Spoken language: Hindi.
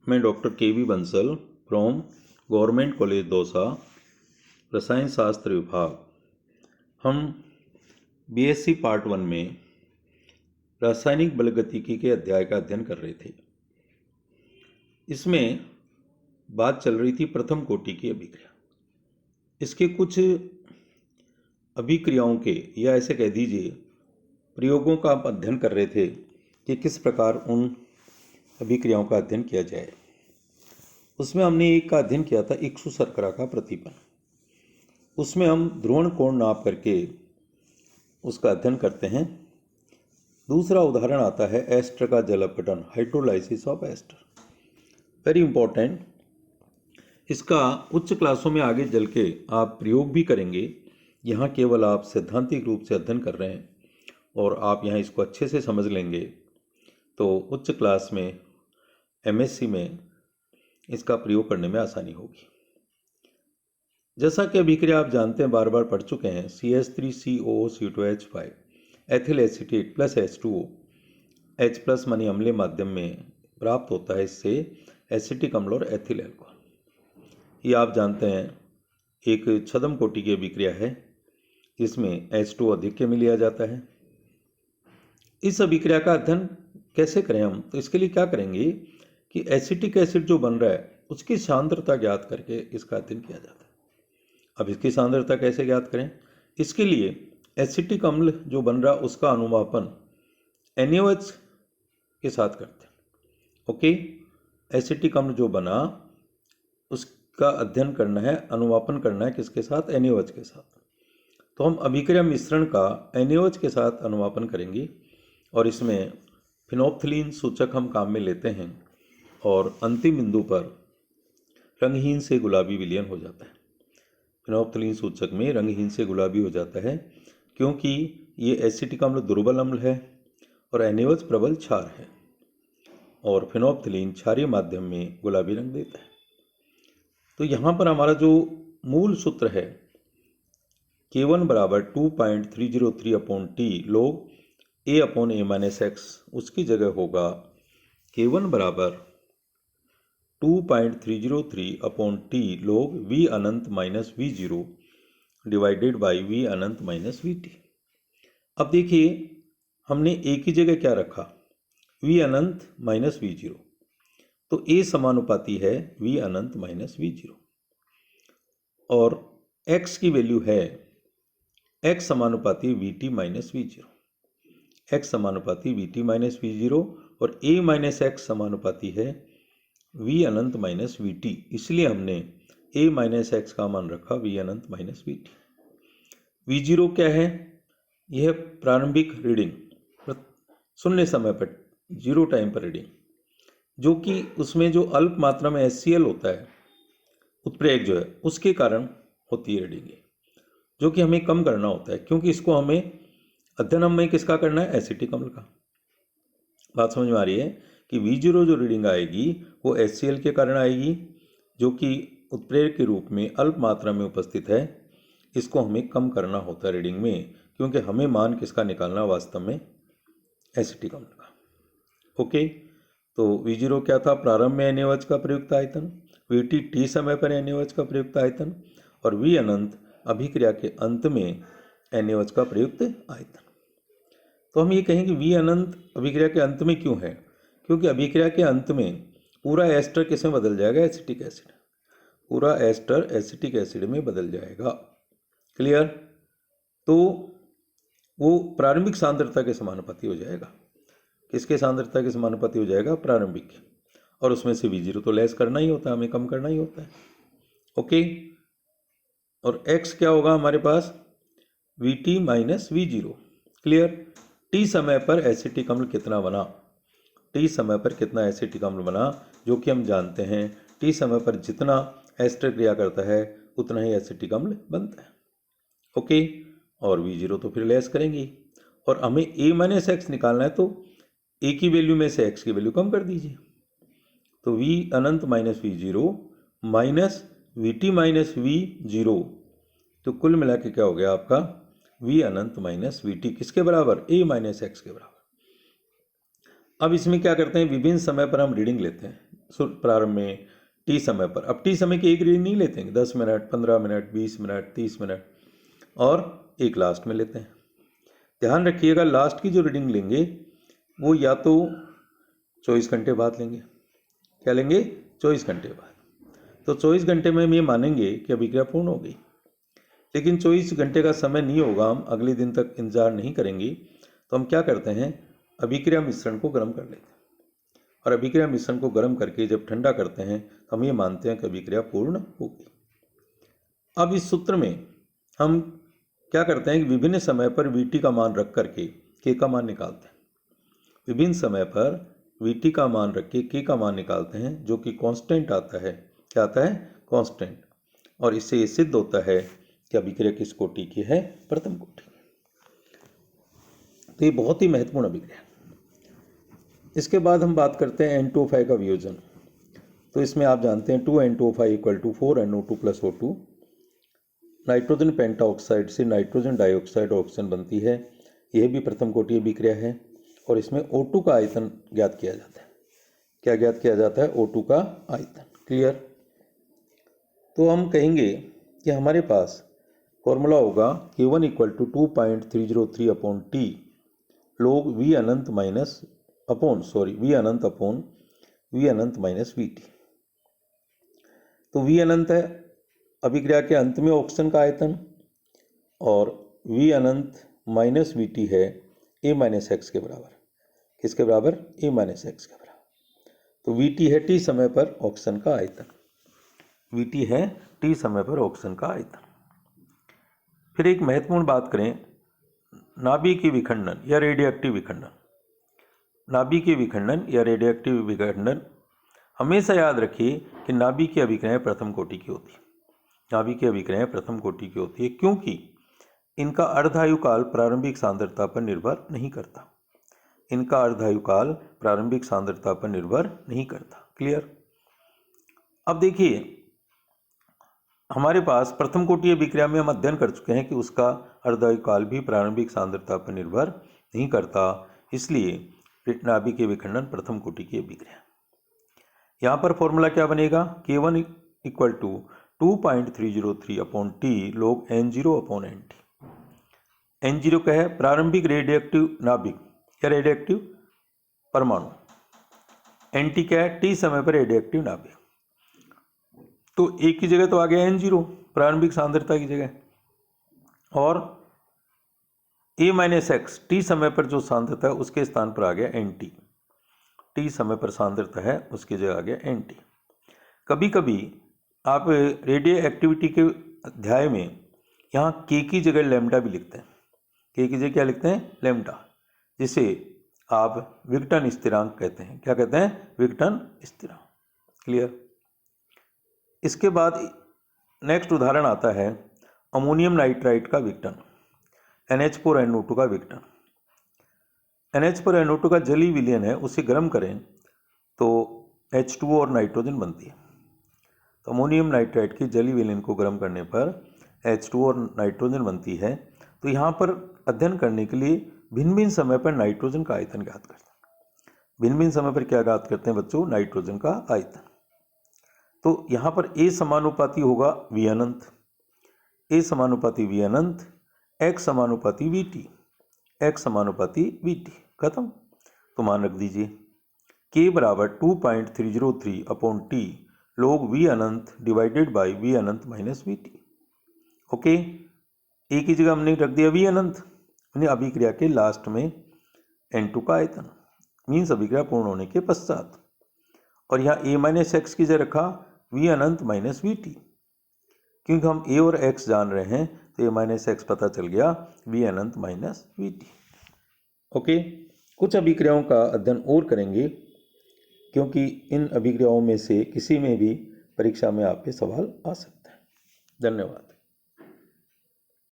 मैं doctor KV. Bansal from government college Dausa, रसायन शास्त्र विभाग। हम बीएससी पार्ट 1 में रासायनिक बलगतिकी के अध्याय का अध्ययन कर रहे थे। इसमें बात चल रही थी प्रथम कोटि की अभिक्रिया। इसके कुछ अभिक्रियाओं के या ऐसे कह दीजिए प्रयोगों का हम अध्ययन कर रहे थे कि किस प्रकार उन अभिक्रियाओं का अध्ययन किया जाए। उसमें हमने एक का अध्ययन किया था इक्सु शर्करा का प्रतिपन। उसमें हम ध्रुवण कोण नाप करके उसका अध्ययन करते हैं। दूसरा उदाहरण आता है एस्टर का जल अपघटन, hydrolysis of ester, very important. इसका उच्च क्लासों में आगे चल के आप प्रयोग भी करेंगे। यहाँ केवल आप सैद्धांतिक रूप से अध्ययन कर रहे हैं और आप यहाँ इसको अच्छे से समझ लेंगे तो उच्च क्लास में एमएससी में इसका प्रयोग करने में आसानी होगी। जैसा कि अभिक्रिया आप जानते हैं, बार बार पढ़ चुके हैं, CH3COO2H5 ethyl acetate plus H2O, H plus मानी अम्लीय माध्यम में प्राप्त होता है। इससे एसिटिक अम्ल और एथिल अल्कोहल। ये आप जानते हैं एक छद्म कोटि की अभिक्रिया है जिसमें H2O अधिक के में लिया जाता है। इस अभिक्रिया का अध्ययन कैसे करें हम? तो इसके लिए क्या करेंगे कि एसिटिक एसिड जो बन रहा है उसकी सांद्रता ज्ञात करके इसका अध्ययन किया जाता है। अब इसकी सांद्रता कैसे ज्ञात करें? इसके लिए एसिटिक अम्ल जो बन रहा उसका अनुमापन NaOH के साथ करते हैं। ओके, एसिटिक अम्ल जो बना उसका अध्ययन करना है, अनुमापन करना है किसके साथ? NaOH के साथ। तो हम अभिक्रिया मिश्रण का NaOH के साथ अनुमापन करेंगे और इसमें फिनोप्थिलीन सूचक हम काम में लेते हैं और अंतिम बिंदु पर रंगहीन से गुलाबी विलयन हो जाता है। फिनोप्थिलीन सूचक में रंगहीन से गुलाबी हो जाता है क्योंकि ये एसिटिक अम्ल दुर्बल अम्ल है और NaOH प्रबल क्षार है और फिनोप्थिलीन क्षारीय माध्यम में गुलाबी रंग देता है। तो यहाँ पर हमारा जो मूल सूत्र है K1 बराबर 2.303/T log A/A-x, उसकी जगह होगा K1 बराबर 2.303/T log V अनंत minus V0 divided by V अनंत माइनस VT। अब देखिए हमने एक ही जगह क्या रखा, V अनंत माइनस V0, तो A समानुपाती है V अनंत माइनस V0 और x की वैल्यू है x समानुपाती VT माइनस V0, x समानुपाती VT माइनस V0 और A माइनस x समानुपाती है V अनंत माइनस VT। इसलिए हमने A माइनस x का मान रखा V अनंत माइनस VT। V0 क्या है? यह प्रारंभिक रीडिंग, शून्य समय पर, जीरो टाइम पर रीडिंग, जो कि उसमें जो अल्प मात्रा में HCl होता है, उत्प्रेरक जो है, उसके कारण होती है रीडिंग, जो कि हमें कम करना होता है क्योंकि इसको हमें अध्ययन में किसका करना है? एसिटिक अम्ल का। बात समझ में आ रही है कि V0 जो रीडिंग आएगी वो HCl के कारण आएगी, जो कि उत्प्रेरक के रूप में अल्प मात्रा में उपस्थित है। इसको हमें कम करना होता है रीडिंग में क्योंकि हमें मान किसका निकालना वास्तव में? एसिटिक अम्ल का। ओके, तो V0 क्या था? प्रारंभ में NaOH का प्रयुक्त आयतन, VT T समय पर NaOH का प्रयुक्त आयतन और V अनंत अभिक्रिया के अंत में NaOH का प्रयुक्त आयतन। तो हम ये कहेंगे V अनंत अभिक्रिया के अंत में क्यों है? क्योंकि अभिक्रिया के अंत में पूरा एस्टर किस में बदल जाएगा? Acetic acid. पूरा एस्टर एसिटिक एसिड में बदल जाएगा। क्लियर? तो वो प्रारंभिक सांद्रता के समानुपाती हो जाएगा। किसके सांद्रता के समानुपाती हो जाएगा? प्रारंभिक। और उसमें से V0 तो लेस करना ही होता है, हमें कम करना ही होता है। ओके, और x क्या होगा हमारे पास? VT minus V0। Clear? T समय पर एसिटिक अम्ल कितना बना? T समय पर कितना एसिटिक अम्ल बना, जो कि हम जानते हैं T समय पर जितना एस्टर क्रिया करता है उतना ही एसिटिक अम्ल बनता है। ओके, और V0 तो फिर लेस करेंगे और हमें A माइनस x निकालना है, तो A की वैल्यू में से x की वैल्यू कम कर दीजिए। तो V अनंत minus V0 minus VT minus V0, तो कुल मिला के क्या हो गया आपका? V अनंत माइनस VT किसके बराबर? A माइनस x के बराबर। अब इसमें क्या करते हैं? विभिन्न समय पर हम रीडिंग लेते हैं। प्रारंभ में टी समय पर। अब टी समय की एक रीडिंग नहीं लेते हैं, 10 मिनट, 15 मिनट, 20 मिनट, 30 मिनट, और एक लास्ट में लेते हैं। ध्यान रखिएगा, लास्ट की जो रीडिंग लेंगे वो या तो 24 घंटे बाद लेंगे। क्या लेंगे? 24 घंटे बाद। तो 24 घंटे में हम ये मानेंगे कि अभिक्रिया पूर्ण हो गई, लेकिन 24 घंटे का समय नहीं होगा, हम अगले दिन तक इंतजार नहीं करेंगे। तो हम क्या करते हैं, अभिक्रिया मिश्रण को गर्म कर लेते हैं, और अभिक्रिया मिश्रण को गर्म करके जब ठंडा करते हैं तो हम ये मानते हैं कि अभिक्रिया पूर्ण हो गई। अब इस सूत्र में हम क्या करते हैं कि विभिन्न समय पर वीटी का मान रख करके के का मान निकालते हैं। विभिन्न समय पर वीटी का मान रख के के का मान निकालते हैं, जो कि कांस्टेंट आता है। क्या आता है? कांस्टेंट। और इससे ये सिद्ध होता है कि अभिक्रिया किस कोटि की है? प्रथम कोटि। तो ये बहुत ही महत्वपूर्ण अभिक्रिया। इसके बाद हम बात करते हैं N2O5 का वियोजन। तो इसमें आप जानते हैं 2N2O5 = 4NO2 + O2। Nitrogen pentoxide से नाइट्रोजन डाइऑक्साइड ऑक्सीजन बनती है। यह भी प्रथम कोटि अभिक्रिया है, और इसमें O2 का आयतन ज्ञात किया जाता है। क्या ज्ञात किया जाता है? O2 का आयतन। क्लियर? तो हम कहेंगे कि हमारे पास फॉर्मूला होगा K1 = 2.303/T log V अनंत माइनस V अनंत अपॉन V अनंत माइनस VT। तो V अनंत है अभिक्रिया के अंत में ऑक्सीजन का आयतन, और V अनंत माइनस VT है A - x के बराबर। किसके बराबर? A - x के बराबर। तो VT है T समय पर ऑक्सीजन का आयतन। VT है T समय पर ऑक्सीजन का आयतन। फिर एक महत्वपूर्ण बात करें, नाभिकीय विखंडन या रेडियोएक्टिव विखंडन। नाभिकीय विखंडन या रेडियोएक्टिव विखंडन, हमेशा याद रखिए कि नाभिकीय अभिक्रियाएं प्रथम कोटि की होती है। नाभिकीय अभिक्रियाएं प्रथम कोटि की होती है क्योंकि इनका अर्धायु काल प्रारंभिक सांद्रता पर निर्भर नहीं करता। इनका अर्धायु काल प्रारंभिक सांद्रता पर निर्भर नहीं करता। क्लियर? अब देखिए, हमारे पास प्रथम कोटि अभिक्रिया में हम अध्ययन कर चुके हैं कि उसका अर्धायु काल भी प्रारंभिक सांद्रता पर निर्भर नहीं करता, इसलिए नाभिकीय विखंडन प्रथम कोटि की अभिक्रिया। यहाँ पर फॉर्मूला क्या बनेगा? K1 = 2.303/T log N0/NT। N0 क्या है? प्रारंभिक रेडियोएक्टिव नाभिक या रेडियोएक्टिव परमाणु। NT क्या है? T समय पर रेडियोएक्टिव नाभिक। तो एक की जगह तो आ गया N0 प्रारंभिक सांद्रता की जगह, और A - x T समय पर जो सांद्रता है उसके स्थान पर आ गया NT। T समय पर सांद्रता है उसकी जगह आ गया NT। कभी कभी आप रेडियो एक्टिविटी के अध्याय में यहाँ K की जगह लैम्डा भी लिखते हैं। K की जगह क्या लिखते हैं? लैम्डा, जिसे आप विघटन स्थिरांक कहते हैं। क्या कहते हैं? विघटन स्थिरांक। क्लियर? इसके बाद नेक्स्ट उदाहरण आता है अमोनियम नाइट्राइट का विघटन, NH4NO2 का विघटन। NH4NO2 का जलीय विलयन है, उसे गर्म करें तो H2O और नाइट्रोजन बनती है। तो अमोनियम नाइट्राइट की जलीय विलयन को गर्म करने पर H2O और नाइट्रोजन बनती है। तो यहाँ पर अध्ययन करने के लिए भिन्न भिन्न समय पर नाइट्रोजन का आयतन ज्ञात करते हैं। भिन्न भिन्न समय पर क्या ज्ञात करते हैं बच्चों? नाइट्रोजन का आयतन। तो यहाँ पर A समानुपाती होगा V अनंत, A समानुपाती V अनंत, X समानुपाती VT, X समानुपाती VT। खत्म। तो मान रख दीजिए K = 2.303/T log V Anant / V Anant - VT। Okay, A की जगह हमने रख दिया V अनंत, अभिक्रिया के लास्ट में N2 का आयतन, मीन्स अभिक्रिया पूर्ण होने के पश्चात। और यहाँ A - x की जगह रखा V अनंत - VT, क्योंकि हम A और x जान रहे हैं तो A - x पता चल गया V अनंत - VT। ओके, कुछ अभिक्रियाओं का अध्ययन और करेंगे, क्योंकि इन अभिक्रियाओं में से किसी में भी परीक्षा में आपके सवाल आ सकते हैं। धन्यवाद।